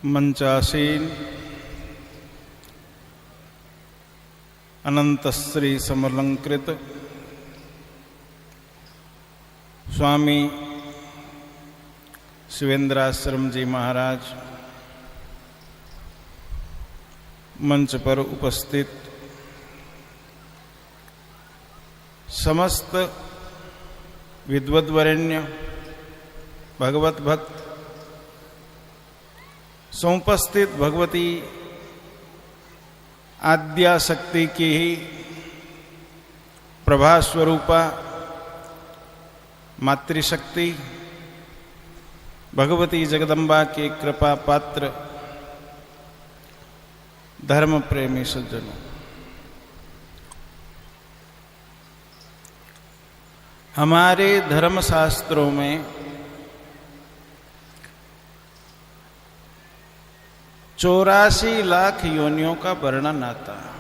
मंचासीन अनंत श्री समलंकृत स्वामी शिवेंद्राश्रम जी महाराज, मंच पर उपस्थित समस्त विद्वद्वरेण्य भगवत भक्त, समुपस्थित भगवती आद्या शक्ति की ही प्रभा स्वरूपा मातृशक्ति भगवती जगदम्बा के कृपा पात्र धर्म प्रेमी सज्जनों, हमारे धर्म शास्त्रों में 84 लाख योनियों का वर्णन आता है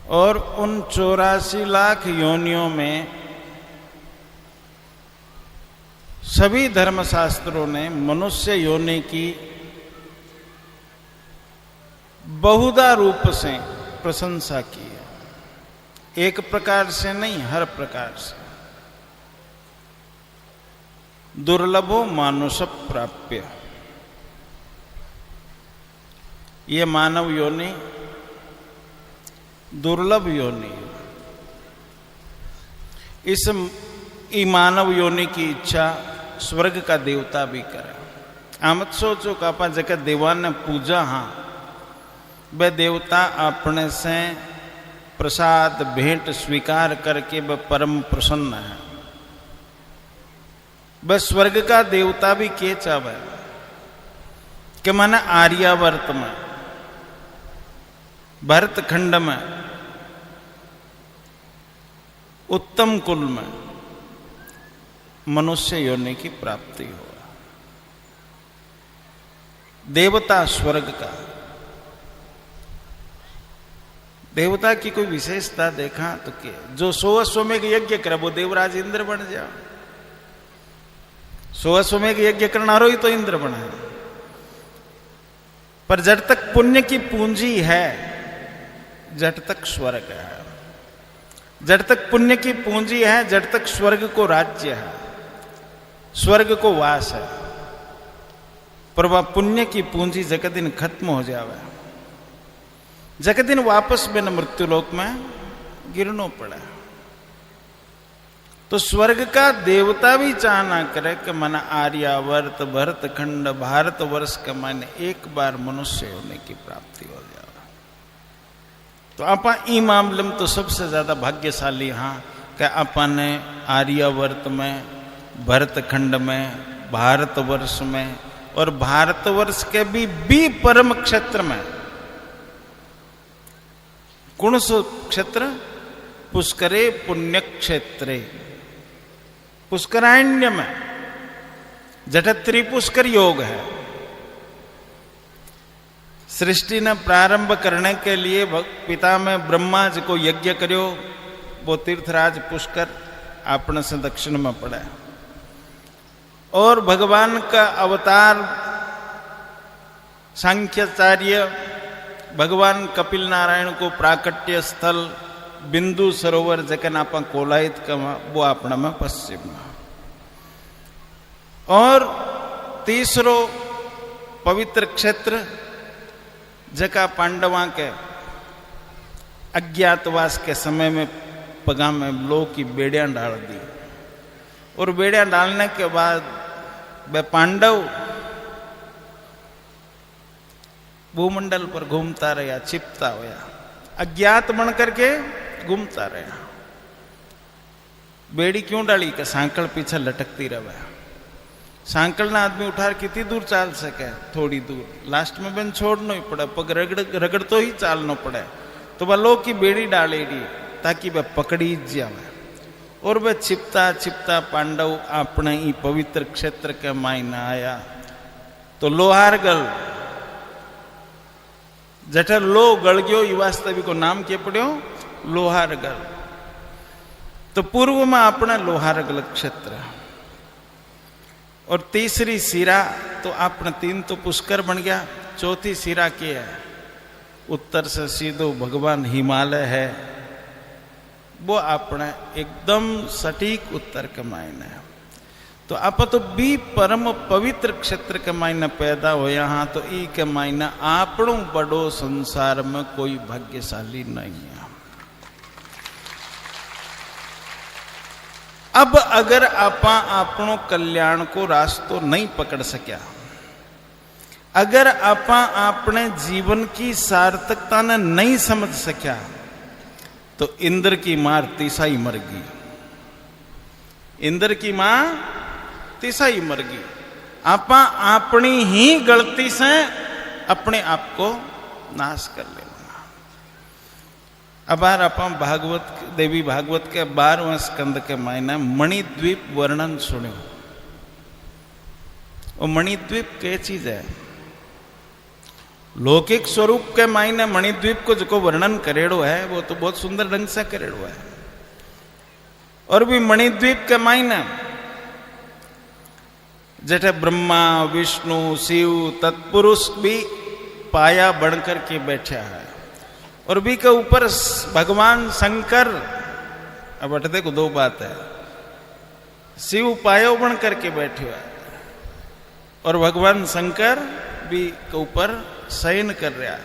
और उन 84 लाख योनियों में सभी धर्मशास्त्रों ने मनुष्य योनि की बहुधा रूप से प्रशंसा की है। एक प्रकार से नहीं, हर प्रकार से। दुर्लभो मानुष प्राप्य, ये मानव योनि दुर्लभ योनि। इस मानव योनि की इच्छा स्वर्ग का देवता भी करे। आमत सोचो का आपा जगत देवा ने पूजा, हाँ वह देवता अपने से प्रसाद भेंट स्वीकार करके वह परम प्रसन्न है। वह स्वर्ग का देवता भी के चावे कि माने आर्यावर्त में, भरतखंड में, उत्तम कुल में मनुष्य योनि की प्राप्ति हो। देवता स्वर्ग का, देवता की कोई विशेषता देखा तो क्या? जो 100 अश्वमेघ यज्ञ करे वो देवराज इंद्र बन जाओ। 100 अश्वमेघ यज्ञ करना रो ही तो इंद्र बना है। पर जब तक पुण्य की पूंजी है, जब तक स्वर्ग है। जब तक पुण्य की पूंजी है, जब तक स्वर्ग को राज्य है, स्वर्ग को वास है। पर वह पुण्य की पूंजी जगत दिन खत्म हो जावे, जगत दिन वापस में न मृत्युलोक में गिरनो पड़ा। तो स्वर्ग का देवता भी चाहना करे कि मन आर्यावर्त भरतखंड भारतवर्ष का मन एक बार मनुष्य होने की प्राप्ति हो जाए। तो आपा ई मामले में तो सबसे ज्यादा भाग्यशाली, हाँ कि अपन आर्यावर्त में, भरतखंड में, भारतवर्ष में और भारतवर्ष के भी परम क्षेत्र में, कौन सो क्षेत्र? पुष्करे पुण्य क्षेत्रे, पुष्कराण्य में जट त्रिपुष्कर योग है। सृष्टि ने प्रारंभ करने के लिए पिता में ब्रह्मा जी को यज्ञ करो, वो तीर्थराज पुष्कर आपने से दक्षिण में पड़ा। और भगवान का अवतार सांख्याचार्य भगवान कपिल नारायण को प्राकट्य स्थल बिंदु सरोवर जकन आप कोलायत का वो अपना में पश्चिम में। और तीसरो पवित्र क्षेत्र जका पांडवा के अज्ञातवास के समय में पगा में लो की बेड़ियां डाल दी। और बेड़ियां डालने के बाद वे पांडव भूमंडल पर घूमता रहा, छिपता होया, अज्ञात बन करके घूमता रहा। बेड़ी क्यों डाली? कि सांकल पीछे लटकती रहे। सांकल ना आदमी उठा कितनी दूर चाल सके? थोड़ी दूर। लास्ट में बन छोड़ना ही पड़े, पग रगड़ तो ही चालना पड़े। तो वह लोग की बेड़ी डालेगी ताकि वह पकड़ी जाए। और वह छिपता छिपता पांडव अपने ही पवित्र क्षेत्र के मायने आया। तो लोहारगल जठर लो गल गयो, ये वास्तविक को नाम के पड़ो लोहारगल। तो पूर्व में अपना लोहारगल क्षेत्र और तीसरी सिरा तो आपने 3 तो पुष्कर बन गया। चौथी सिरा क्या है? उत्तर से सीधो भगवान हिमालय है। वो आपने एकदम सटीक उत्तर के मायने है। तो आप तो भी परम पवित्र क्षेत्र के मायने पैदा हो यहाँ, तो ई के मायने आपणो बड़ो संसार में कोई भाग्यशाली नहीं है। अब अगर आपा आपणो कल्याण को रास्तो नहीं पकड़ सकिया, अगर आपा अपने जीवन की सार्थकता ने नहीं समझ सकिया, तो इंद्र की मार तीसाई मर गई। इंद्र की मां तीसाई मर गई। आपा अपनी ही गलती से अपने आप को नाश कर लेना। अब आप भागवत देवी भागवत के 12वें स्कंद के मायने मणिद्वीप वर्णन सुनो। वो मणिद्वीप क्या चीज है? लौकिक स्वरूप के मायने मणिद्वीप को जो वर्णन करेड़ो है वो तो बहुत सुंदर ढंग से करेड़ो है। और भी मणिद्वीप के मायने जेठे ब्रह्मा विष्णु शिव तत्पुरुष भी पाया बनकर के बैठा है। और भी के ऊपर भगवान शंकर, अब अट देखो 2 बात है, शिव पायो बन करके बैठे है और भगवान शंकर भी के ऊपर शयन कर रहा।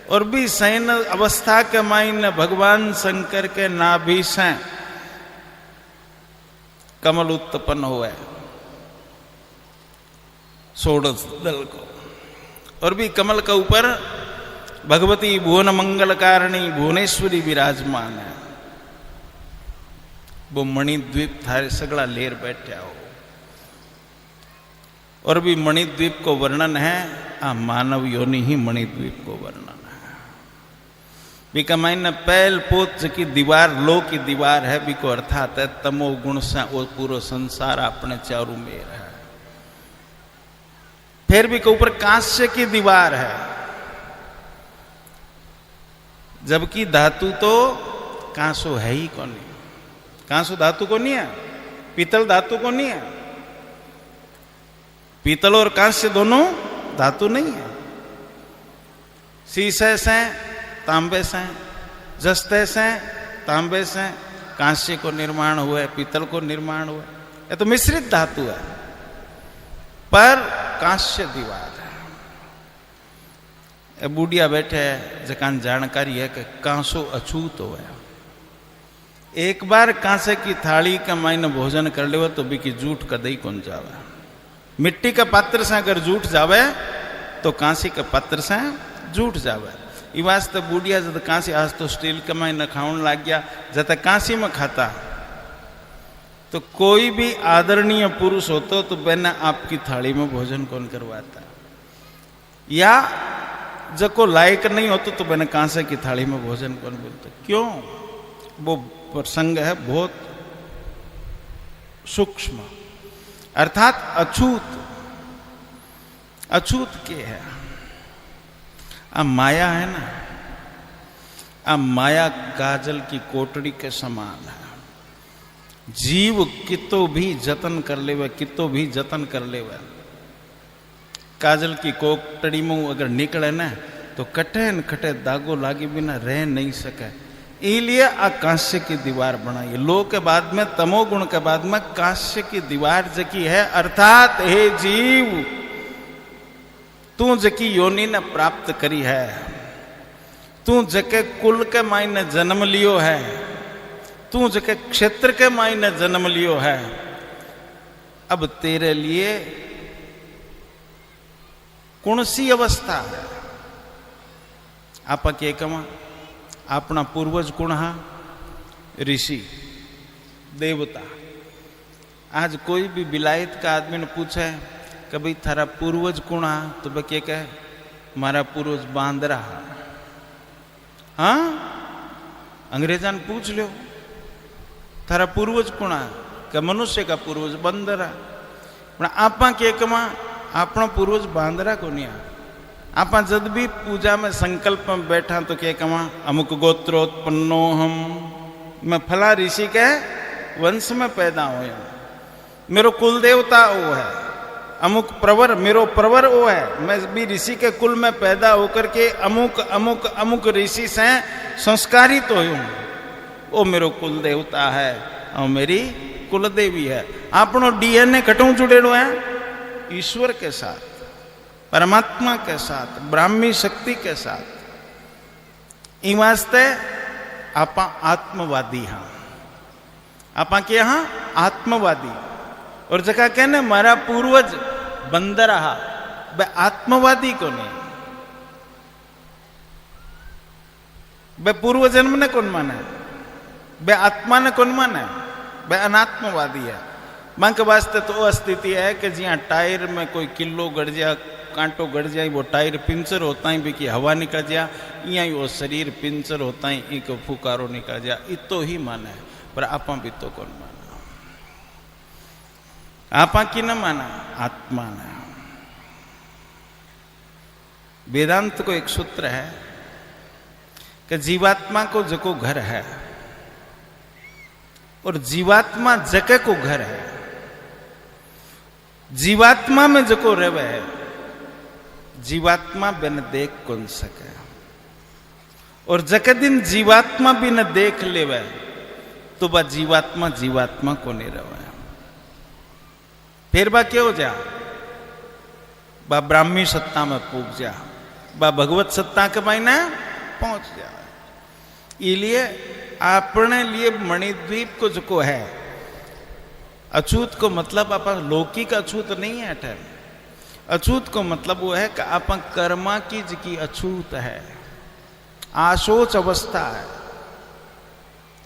और भी शयन अवस्था के मायने भगवान शंकर के नाभि से कमल उत्पन्न हुआ, षोडश दल को। और भी कमल के ऊपर भगवती भुवन मंगल कारिणी भुवनेश्वरी विराजमान है। वो मणिद्वीप थारे सगड़ा लेर बैठा हो। और भी मणिद्वीप को वर्णन है, आ मानव योनि ही मणिद्वीप को वर्णन है। बिका मायने पहल पोत की दीवार लो की दीवार है, बिको अर्थात है तमो गुण से वो पूरा संसार अपने चारों मेर है। फिर भी के ऊपर कांस्य की दीवार है, जबकि धातु तो कांसो है ही कौन। कांसो धातु को नहीं है, पीतल धातु को नहीं है। पीतल और कांस्य दोनों धातु नहीं है। शीशे से तांबे से, जस्ते से तांबे से कांस्य को निर्माण हुआ है, पीतल को निर्माण हुआ है। ये तो मिश्रित धातु है, पर कांस्य दीवार है। ये बूढ़िया बैठे है जकान जानकारी है कि कांसो अछूत हो है। एक बार कांसे की थाली का मायने भोजन कर ले तो भी की जूठ कदई कौन जावे। मिट्टी के पात्र से अगर जूठ जावे तो कांसी के पात्र से जूठ जावे। ई वास्ते बूढ़िया जब कांसी आज तो स्टील के मायने खावन लग गया, जब कांसी में खाता तो कोई भी आदरणीय पुरुष होतो तो बहना आपकी थाली में भोजन कौन करवाता, या जको लायक नहीं होतो तो बहना कांसे की थाली में भोजन कौन बोलता। क्यों? वो प्रसंग है बहुत सूक्ष्म, अर्थात अछूत। अछूत के है आ माया है ना, आ माया काजल की कोटड़ी के समान है। जीव कितो भी जतन कर लेवे, कितो भी जतन कर लेवे, काजल की कोटड़ी में अगर निकले ना तो कटे न कटे दागो लागे बिना रह नहीं सके। इसलिए आ कांस्य की दीवार बनाई। लो के बाद में तमोगुण के बाद में कांस्य की दीवार जकी है, अर्थात हे जीव तू जकी योनि ने प्राप्त करी है, तू जके कुल के मायने जन्म लियो है, तू जके क्षेत्र के मायने जन्म लियो है, अब तेरे लिए कौन सी अवस्था है? आप के कमा अपना पूर्वज कौन हा? ऋषि देवता। आज कोई भी विलायत का आदमी ने पूछे कि भाई थारा पूर्वज कौन हा, तो वह क्या कहे? हमारा पूर्वज बांदरा। हाँ, अंग्रेजा ने पूछ लो थारा पूर्वज कौन हा, कि मनुष्य का पूर्वज बंदरा। आपा के कमा अपना पूर्वज बांदरा को नहीं। आप जब भी पूजा में संकल्प में बैठा तो क्या कमा अमुक गोत्रोत्पन्नो हम, मैं फला ऋषि के वंश में पैदा हुआ, मेरो कुल देवता वो है, अमुक प्रवर, मेरो प्रवर वो है, मैं भी ऋषि के कुल में पैदा होकर के अमुक अमुक अमुक ऋषि से संस्कारित तो हूं, वो मेरो कुल देवता है और मेरी कुल देवी है। आपनो डीएनए कटू जुड़ेलो है ईश्वर के साथ, परमात्मा के साथ, ब्राह्मी शक्ति के साथ। ई वास्ते आपा आत्मवादी हाँ, आपा के हाँ आत्मवादी। और जगह कहने मारा पूर्वज बंदर रहा, बे आत्मवादी को नहीं, बे पूर्व जन्म ने कौन माने, बे आत्मा ने कौन माने, बे अनात्मवादी है। मां के वास्ते तो स्थिति है कि जिया टायर में कोई किलो गड़ जाए, कांटो गड़ जाए, वो टायर पिंचर होता ही कि हवा निकल जाए, यहाँ वो शरीर पिंचर होता ही एक फुकारो निकल जाए, इतो ही माने। पर आपा भी तो कौन माना, आपा की न माना, आत्मा ने। वेदांत को एक सूत्र है कि जीवात्मा को जको घर है और जीवात्मा जके को घर है। जीवात्मा में जको रहे है, जीवात्मा बिन देख कौन सके, और जके दिन जीवात्मा भी न देख लेवे तो बा जीवात्मा जीवात्मा को नहीं रहे। फिर बा क्या हो जा, बा ब्राह्मी सत्ता में पूग जा, बा भगवत सत्ता के मायने पहुंच जा। इसलिए अपने लिए मणिद्वीप को जो है अछूत को मतलब आप लौकिक अछूत नहीं है अठे। अछूत को मतलब वो है कि आप कर्मा की अछूत है, आशोच अवस्था है,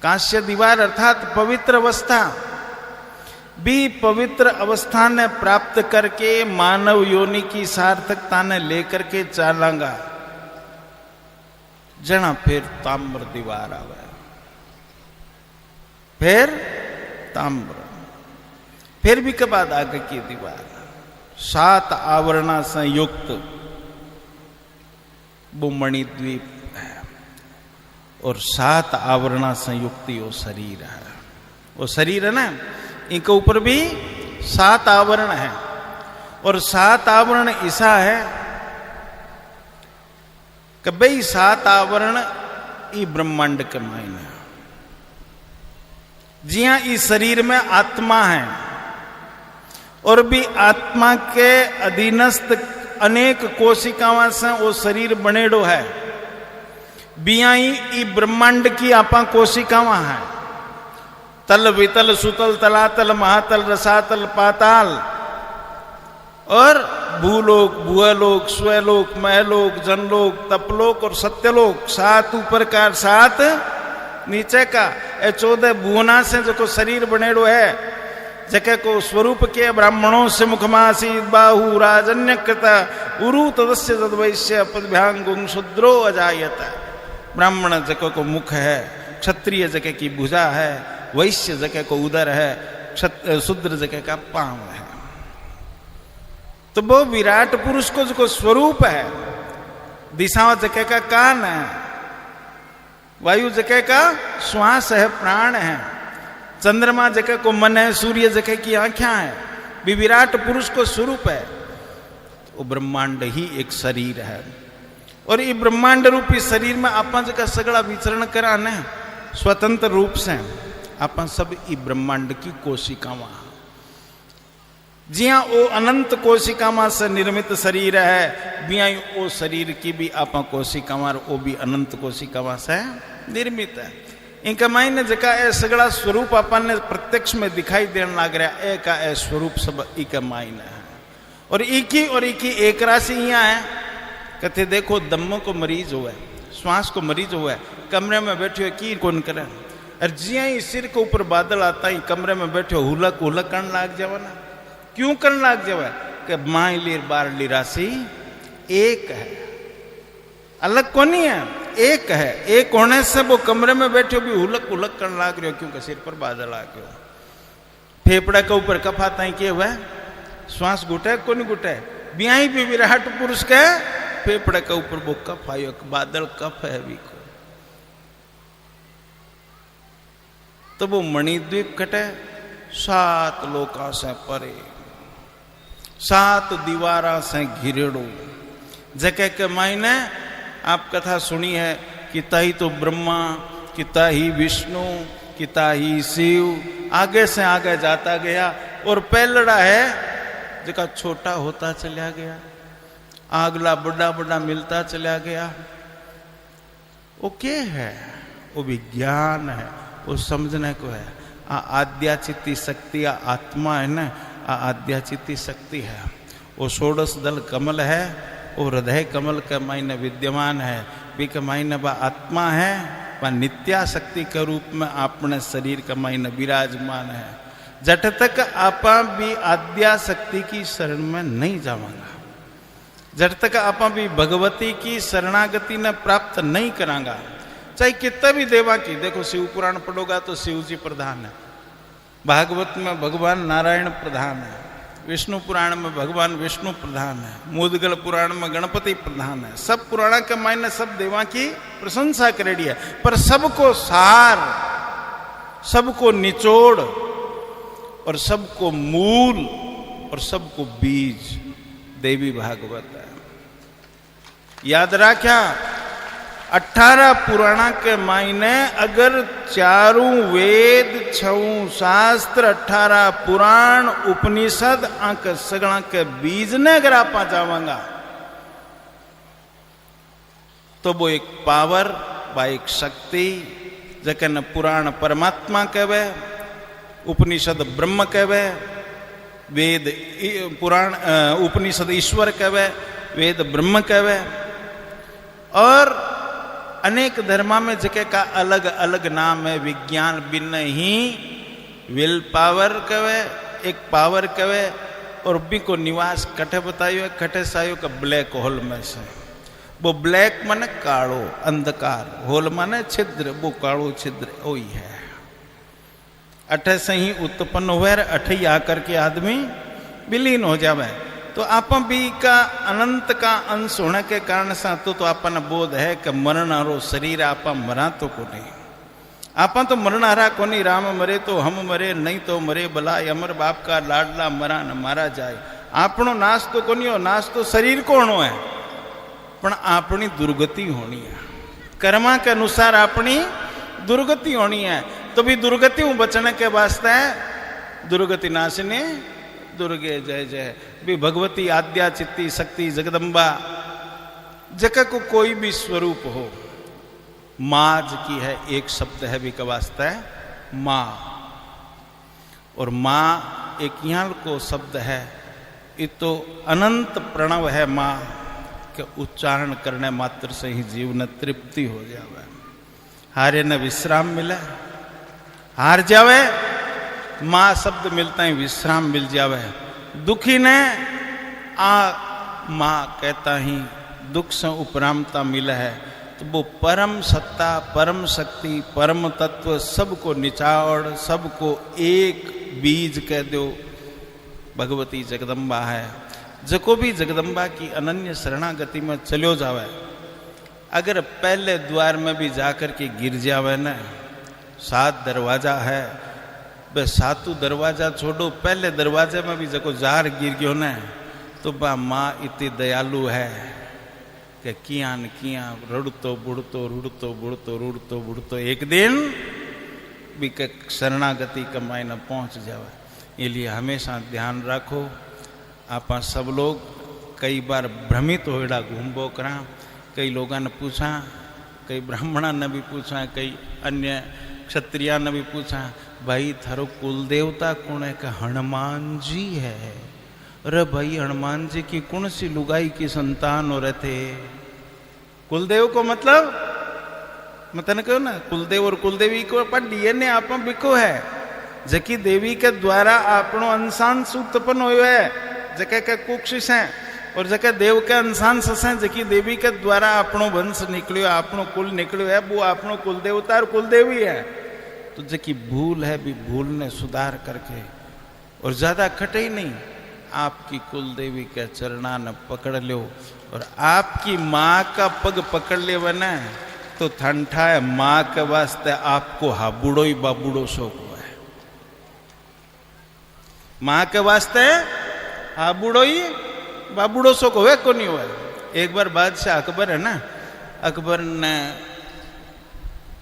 कांस्य दीवार अर्थात पवित्र अवस्था। भी पवित्र अवस्था ने प्राप्त करके मानव योनि की सार्थकता ने लेकर के चालांगा जना फिर ताम्र दीवार आवे, फिर ताम्र, फिर भी के बाद आगे की दीवार 7 आवरणा से युक्त वो मणिद्वीप है, और 7 आवरणा से युक्त वो शरीर है। वो शरीर है ना, इनके ऊपर भी 7 आवरण है, और 7 आवरण ऐसा है कि भाई 7 आवरण ई ब्रह्मांड के मायने, जिया इस शरीर में आत्मा है और भी आत्मा के अधीनस्थ अनेक कोशिकाओं से वो शरीर बनेडो है। बियाई ई ब्रह्मांड की आपा कोशिकावां है, तल वितल सुतल तलातल महातल रसातल पाताल और भूलोक भुअलोक स्वलोक महलोक जनलोक तपलोक और सत्यलोक। 7 ऊपर का 7 नीचे का, ए 14 भुवना से जो को शरीर बनेड़ो है, जके को स्वरूप के ब्राह्मणों से मुखमासी बाहु राजन्यकृता उरु तदस्य तद्वैश्य पदभ्यांगुं शूद्रो अजायत। ब्राह्मण जके को मुख है, क्षत्रिय जके की भुजा है, वैश्य जके को उदर है, शूद्र जके का पांव है। तो वो विराट पुरुष को जो स्वरूप है, दिशाओं जके का कान है, वायु जके का श्वास है, प्राण है, चंद्रमा जके को मन है, सूर्य जके की आंखें है, भी विराट पुरुष को स्वरूप है। वो ब्रह्मांड ही एक शरीर है, और ये ब्रह्मांड रूपी शरीर में आप जगह सगड़ा विचरण करा न स्वतंत्र रूप से आप सब ई ब्रह्मांड की कोशिकावां, जिया वो अनंत कोशिकावां से निर्मित शरीर है, बिया वो शरीर की भी आप कोशिकावां वो भी अनंत कोशिकावां से निर्मित है। इनका मायने जका ए सगड़ा स्वरूप अपन ने प्रत्यक्ष में दिखाई देने लग रहा है, का ए स्वरूप सब इका मायने है। और इकी एक राशि यहाँ है, कहते देखो दम्मों को मरीज हुआ है, श्वास को मरीज हुआ है, कमरे में बैठे की कौन करे, और जिया ही सिर के ऊपर बादल आता ही कमरे में बैठे हुलक हुलक करने लग जावा ना। क्यों करने लग जावा? कि माई लीर बार ली राशि एक है, अलग कौन है, एक है। एक होने से वो कमरे में बैठे भी हुलक हुलक करने लग रहे हो, क्योंकि सिर पर बादल आ गए, फेफड़े के ऊपर कफ आता ही क्या हुआ, श्वास घुटे को नहीं घुटे, बियाई भी विराट पुरुष के फेफड़े के ऊपर वो कफ आयो, बादल कफ है भी को। तो वो मणिद्वीप कटे 7 लोका से परे, सात दीवारा से घिरेड़ो। जगह के मायने आप कथा सुनी है कि ताही तो ब्रह्मा, कि ताही विष्णु, कि ताही शिव, आगे से आगे जाता गया और पहलड़ा है जगह छोटा होता चला गया, अगला बड़ा बड़ा मिलता चला गया। वो क्या है? वो विज्ञान है, वो समझने को है। आद्याचित्ती शक्ति आत्मा है ना, आद्याचित्ती शक्ति है। वो षोडश दल कमल है, वो हृदय कमल के मायने विद्यमान है, भी के मायने वह आत्मा है, वह नित्या शक्ति के रूप में अपने शरीर के मायने विराजमान है। जट तक आपा भी आद्या शक्ति की शरण में नहीं जावांगा, जट तक आपा भी भगवती की शरणागति ने प्राप्त नहीं करांगा, चाहे कितना भी देवा की। देखो शिव पुराण पढ़ोगा तो शिव जी प्रधान है, भागवत में भगवान नारायण प्रधान है, विष्णु पुराण में भगवान विष्णु प्रधान है, मुदगल पुराण में गणपति प्रधान है। सब पुराण के मायने सब देवा की प्रशंसा करेड़ी है, पर सबको सार, सबको निचोड़ और सबको मूल और सबको बीज देवी भागवत है। याद रखा, 18 पुराणा के मायने अगर चारों वेद, 6 शास्त्र, 18 पुराण, उपनिषद आंक सगड़ा के बीज ने अगर आप जावांगा तो वो एक पावर, व एक शक्ति, जके न पुराण परमात्मा कहवे, उपनिषद ब्रह्म कहवे, वेद पुराण उपनिषद ईश्वर कहवे, वेद ब्रह्म कहवे। और अनेक धर्मा में जगह का अलग अलग नाम है। विज्ञान बिन ही विल पावर कहवे, एक पावर कहवे, और बी को निवास कटे बतायो, कटे सायो का ब्लैक होल में से। वो ब्लैक माने कालो अंधकार, होल माने छिद्र, वो कालो छिद्र वही है। अठे से ही उत्पन्न हुए, अठे ही आकर के आदमी विलीन हो जावे। तो आप भी का अनंत का अंश होने के कारण से तो आपने बोध है कि मरणारो शरीर आप मरा तो को नहीं, आप तो मरणारा को नहीं। राम मरे तो हम मरे, नहीं तो मरे भला, अमर बाप का लाडला मरा न मारा जाए। आपनो नाश तो को नहीं हो, नाश तो शरीर को होनो है, पण अपनी दुर्गति होनी है। कर्मा के अनुसार अपनी दुर्गति होनी है। तो भी दुर्गति बचने के वास्ते दुर्गति नाशने दुर्गे जय जय। भी भगवती आद्या चित्ती शक्ति जगदम्बा, जगह को कोई भी स्वरूप हो, माज की है एक शब्द है भी का वास्ता है माँ, और माँ एक यहाँ को शब्द है। ये तो अनंत प्रणव है माँ के उच्चारण करने मात्र से ही जीवन तृप्ति हो जावे। हारे न विश्राम मिले, हार जावे माँ शब्द मिलता ही विश्राम मिल जावे। दुखी ने आ माँ कहता ही दुख से उपरामता मिला है। तो वो परम सत्ता, परम शक्ति, परम तत्व सबको निचाड़, सबको एक बीज कह दो, भगवती जगदम्बा है। जको भी जगदम्बा की अनन्य शरणागति में चलो जावे, अगर पहले द्वार में भी जाकर के गिर जावे न, 7 दरवाजा है, बे 7 दरवाजा छोड़ो, पहले दरवाजे में भी जको जार गिर गयो न, तो बा माँ इतनी दयालु है कि किया न किया रुड़तो बुड़तो रुड़तो बुड़तो रुड़तो बुड़तो एक दिन भी के शरणागति कमाई न पहुँच जावे। इसलिए हमेशा ध्यान रखो। आप सब लोग कई बार भ्रमित होड़ा घूमबो करा। कई लोगों ने पूछा, कई ब्राह्मणा ने भी पूछा, कई अन्य क्षत्रिया ने भी पूछा, भाई थारो कुल देवता कौन है? कि हनुमान जी है। अरे भाई हनुमान जी की कौन सी लुगाई की संतान हो रहे थे? कुलदेव को मतलब मतन क्यों ना, कुलदेव और कुलदेवी को पर डीएनए आप बिको है, जकी देवी के द्वारा आपनो अंशांश उत्पन्न हुए है, जके के कुक्षिश हैं और जके देव के अंशांश हैं, जकी देवी के द्वारा आपनो वंश निकलियो, आपनो कुल निकलियो है, वो आपनो कुल देवता और कुल देवी है। तो जकी भूल है भी भूल ने सुधार करके, और ज्यादा खटे ही नहीं, आपकी कुल देवी के चरणा न पकड़ लो और आपकी माँ का पग पकड़ ले बना तो ठंडा है। माँ के वास्ते आपको हाबूड़ो ही बाबूड़ो शौक हुआ है। माँ के वास्ते हाँ बूढ़ो ही बाबूढ़ो सो को वे को नहीं हुआ। एक बार बादशाह अकबर है ना, अकबर ने,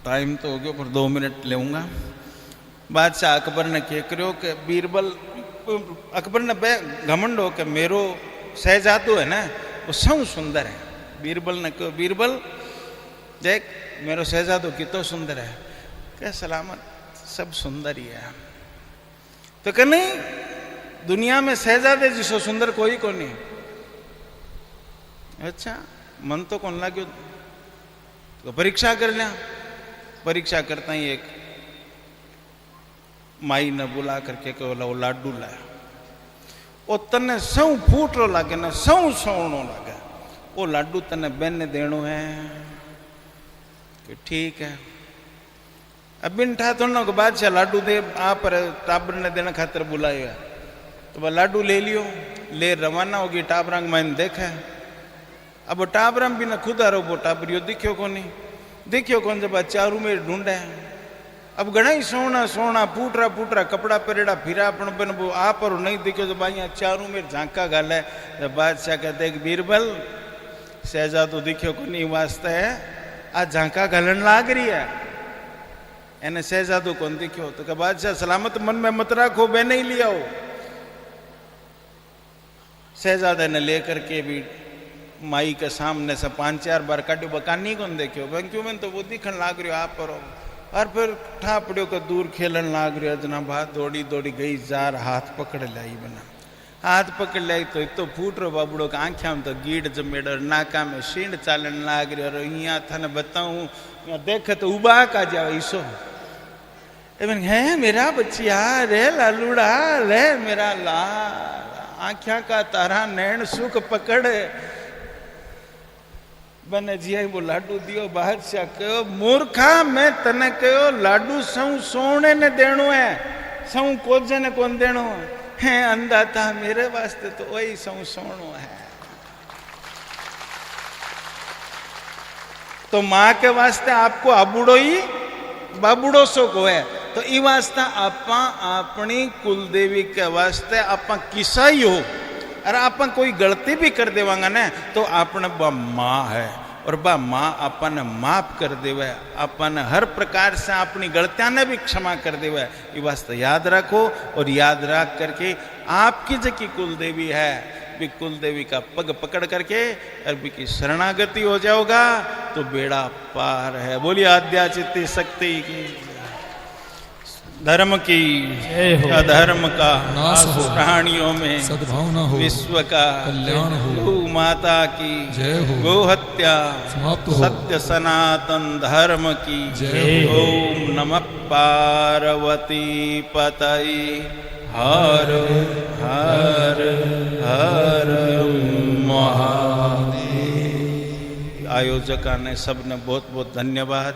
टाइम तो हो गया पर 2 मिनट लेऊंगा। बादशाह अकबर ने कह करो कि बीरबल, अकबर ने घमंड हो कि मेरो शहजादो है ना वो सब सुंदर है। बीरबल ने कहो बीरबल देख मेरो शहजादो कितो सुंदर है। क्या सलामत सब सुंदर ही है। तो कह नहीं दुनिया में शहजादे जिसो सुंदर कोई को नहीं। अच्छा मन तो कौन लाग्यो तो परीक्षा कर लिया। परीक्षा करता ही एक माई ने बुला करके कहो वो लाडू लाया। वो तने सौ फूटरो लागे ना सौ सोनो लागे। वो लाडू तने बेन ने देनो है कि ठीक है। अब बिन ठा थोड़ा को बादशाह लाडू दे आप टाबर ने देने खातर बुलाया। तो वह लाडू ले लियो, ले रवाना होगी। टाबरंग मैंने देखा अब टाबरंग भी ना खुद आरो वो टाबरियो दिखियो को नहीं, दिखियो कौन जब चारू में ढूंढे। अब घना ही सोना सोना फूटरा फूटरा कपड़ा परेड़ा फिरा अपन बन वो आप और नहीं दिखो तो भाई चारू में झांका गाल है। जब बादशाह कहते एक बीरबल शहजादो दिखियो को नहीं वास्ते है आज झांका घलन लाग रही है एने शहजादो कौन दिखियो। तो बादशाह सलामत मन में मत रखो बे नहीं लिया हो। शहजादे ने लेकर के भी माई के सामने से 5-4 बार काटो बकानी कौन देखियो क्यों में तो वो दिखन लाग रही हो आप पर। और फिर ठापड़ियों का दूर खेलन लाग रही जना बात दौड़ी दौड़ी गई जार हाथ पकड़ लाई बना। हाथ पकड़ लाई तो एक तो फूट रो बाबूड़ो का आंखिया में तो गीड़ जमेड़ नाका में शीण चालन लाग रही। और यहाँ थाने बताऊं देखे तो उबा का जाओ ईसो है मेरा बच्चिया रे लालूड़ा रे मेरा लाल आंखिया का तारा नैन सुख पकड़ बने जिया वो लाडू दियो। बादशाह कहो मूर्खा मैं तने कहो लाडू सौ सोने ने देनो है सौ कोजे ने कौन देनो है। अंधा था मेरे वास्ते तो वही सौ सोनो है। तो माँ के वास्ते आपको आबूड़ो ही बाबूड़ो सो को है। तो ई वास्ते आपा अपनी कुलदेवी के वास्ते आपा किसा ही हो और आप कोई गलती भी कर देवांगा ना तो आपने बा माँ है और बा माँ अपन माफ कर देवे। अपन हर प्रकार से अपनी गलतियां ने भी क्षमा कर देवे। ये वास्ते याद रखो और याद रख करके आपकी जकी कुलदेवी है भी कुलदेवी का पग पकड़ करके अरबी की शरणागति हो जाओगा तो बेड़ा पार है। बोलिए आद्या चित्ती शक्ति की धर्म की अधर्म का नाश हो, प्राणियों में सद्भावना हो, विश्व का कल्याण हो, गौ माता की जय हो, गौ हत्या समाप्त हो, सत्य सनातन धर्म की जय हो। ओम नमः पार्वती पतये हर हर हर महादेव। आयोजका ने सबने बहुत बहुत धन्यवाद।